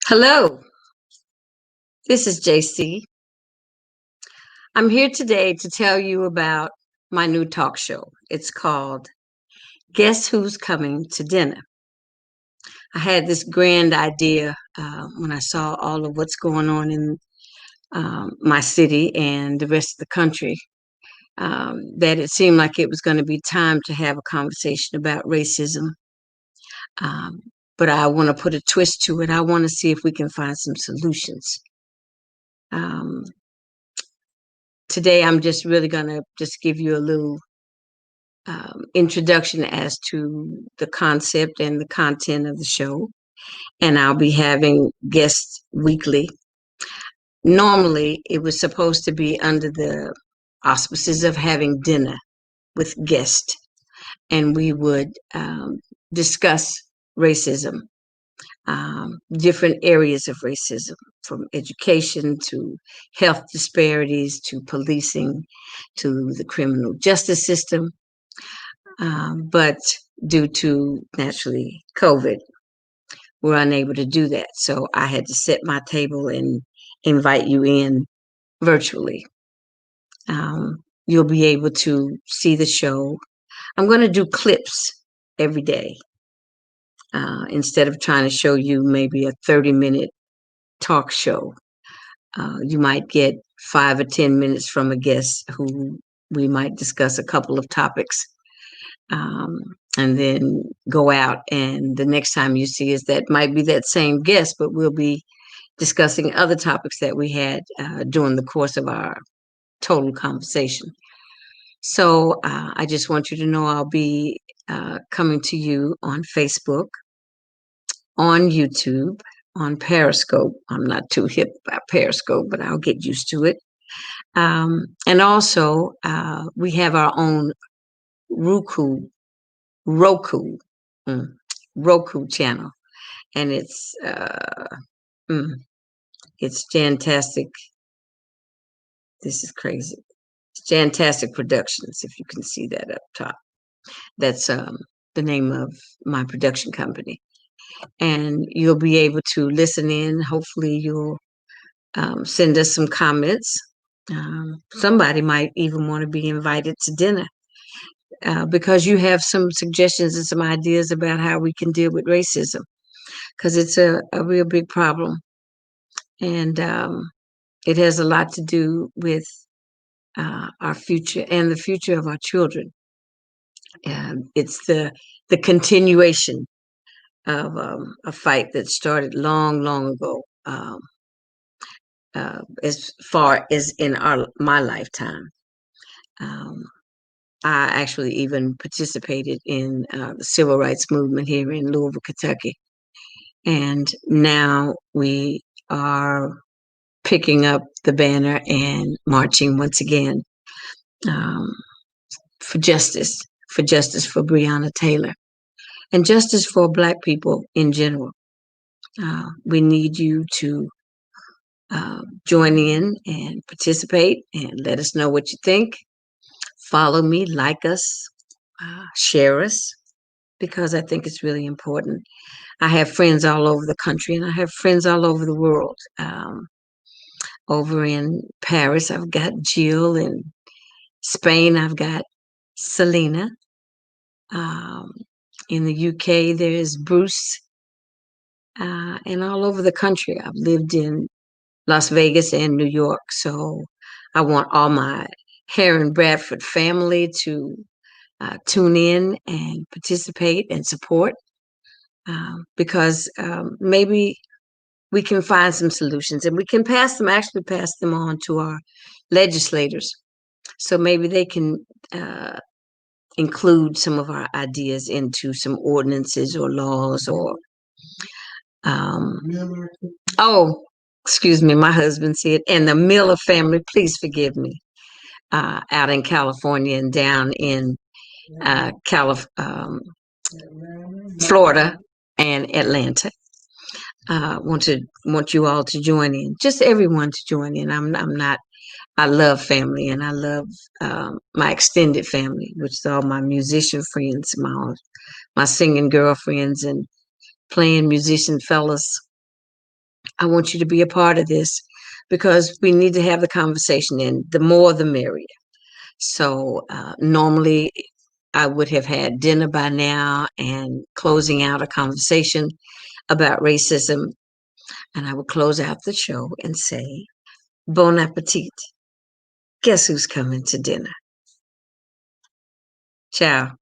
Hello, this is JC. I'm here today to tell you about my new talk show. It's called Guess Who's Coming to Dinner? I had this grand idea when I saw all of what's going on in my city and the rest of the country, that it seemed like it was going to be time to have a conversation about racism. Um, but I want to put a twist to it. I want to see if we can find some solutions. Um, Today, I'm just really going to just give you a little introduction as to the concept and the content of the show. And I'll be having guests weekly. Normally, it was supposed to be under the auspices of having dinner with guests, and we would discuss racism, different areas of racism, from education to health disparities to policing to the criminal justice system. But due to naturally COVID, we're unable to do that. So I had to set my table and invite you in virtually. You'll be able to see the show. I'm going to do clips every day instead of trying to show you maybe a 30-minute talk show. You might get 5 or 10 minutes from a guest who we might discuss a couple of topics, and then go out. And the next time you see us, that might be that same guest, but we'll be discussing other topics that we had during the course of our total conversation. So I just want you to know I'll be coming to you on Facebook, on YouTube, on Periscope. I'm not too hip about Periscope, but I'll get used to it. And also, we have our own Roku, Roku, mm, Roku channel, and mm, it's fantastic. This is crazy. It's Fantastic Productions, if you can see that up top. That's the name of my production company. And you'll be able to listen in. Hopefully, you'll send us some comments. Somebody might even want to be invited to dinner because you have some suggestions and some ideas about how we can deal with racism, because it's a real big problem. And it has a lot to do with our future and the future of our children. It's the continuation of a fight that started long, long ago, as far as in my lifetime. Um, I actually even participated in the civil rights movement here in Louisville, Kentucky, and now we are picking up the banner and marching once again um, for justice, for Breonna Taylor, and justice for Black people in general. We need you to join in and participate and let us know what you think. Follow me, like us, share us, because I think it's really important. I have friends all over the country and I have friends all over the world. Over in Paris, I've got Jill. In Spain, I've got Selena. Um, in the UK, there is Bruce. And all over the country, I've lived in Las Vegas and New York. So I want all my Heron Bradford family to tune in and participate and support, because maybe we can find some solutions and we can actually pass them on to our legislators. So maybe they can include some of our ideas into some ordinances or laws or, um, oh, excuse me, my husband said, and the Miller family, please forgive me, out in California and down in Florida and Atlanta. Want you all to join in, just everyone to join in. I'm not. I love family, and I love my extended family, which is all my musician friends, my singing girlfriends, and playing musician fellas. I want you to be a part of this because we need to have the conversation, and the more the merrier. So normally I would have had dinner by now and closing out a conversation about racism. And I would close out the show and say, Bon appetit. Guess who's coming to dinner? Ciao.